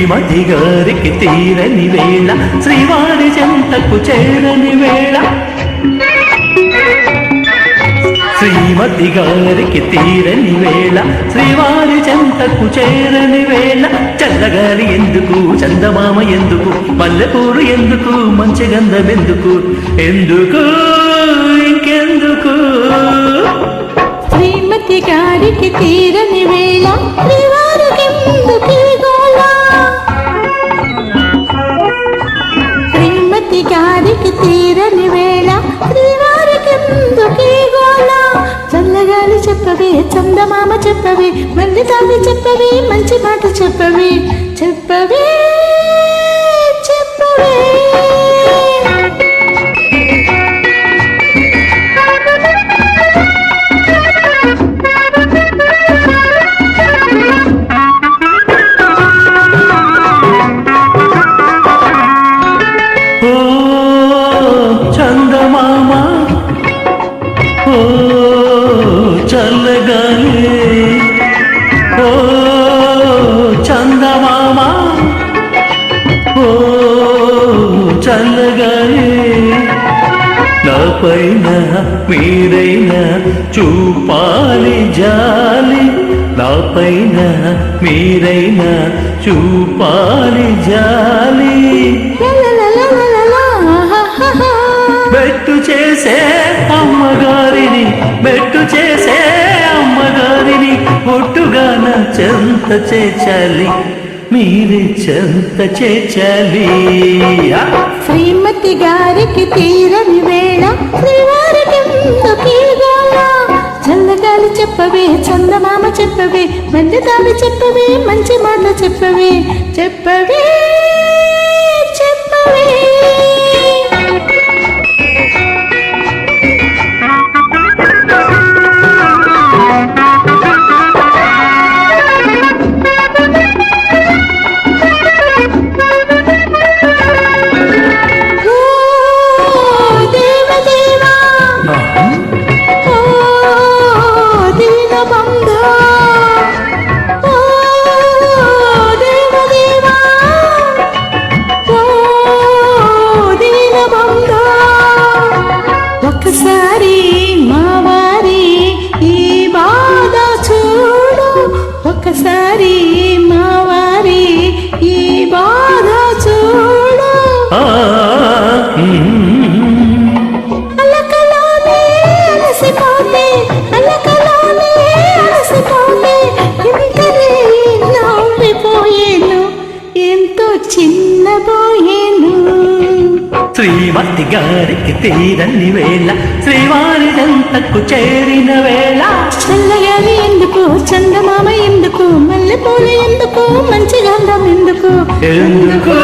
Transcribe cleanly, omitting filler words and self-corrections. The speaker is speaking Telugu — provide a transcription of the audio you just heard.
శ్రీమతి గారికి తీరని వేళ శ్రీవారి చెంతకు చేరని వేళ శ్రీమతి గారికి తీరని వేళ శ్రీవారి చెంతకు చేరని వేళ చల్లగాలి ఎందుకు చందమామ ఎందుకు మల్లెపూలు ఎందుకు మంచి గంధం ఎందుకు ఎందుకు ఇంకెందుకు శ్రీమతి గారికి తీరని వేళ శ్రీవారికి గోళ శ్రీమతి గారికి తీరని వేళ శ్రీవారికి గోళ చల్లగాలి చెప్పవే చందమామ చెప్పవే మళ్ళీ తావి చెప్పవే మంచి మాట చెప్పవే చెప్పవే చెప్పవే చందమామ ఓ చల్లగాలి ఓ చందమామ ఓ చల్లగాలి నా పైన మీరైనా చూపాలి జాలి నా పైన మీరైనా చూపాలి జాలి బెట్టు చేసే అమ్మగారిని బెట్టు చేసే అమ్మగారిని ఒట్టుగాన చెంత చేచాలి మీరే చెంత చేచాలి శ్రీమతి గారికి తీరని వేళ శ్రీవారికి గోళ చల్లగాలి చెప్పవే చందమామ చెప్పవే మంచి తావి చెప్పవే మంచి మాట చెప్పవే చెప్పవే చెప్పవే ఒకసారి మావారి ఈ బాధ చూడు ఒకసారి మావారి ఈ బాధ చూడు అలకలోనే అలసిపోతే అలకలోనే అలసిపోతే ఇంతనే నవ్విపోయేను ఎంతో చిన్నపోయేను శ్రీమతి గారికి తీరని వేళ శ్రీవారి చెంతకు చేరిన వేళ చల్లగాలి ఎందుకు చందమామ ఎందుకు మల్లెపూలు ఎందుకు మంచి గంధం ఎందుకు ఎందుకు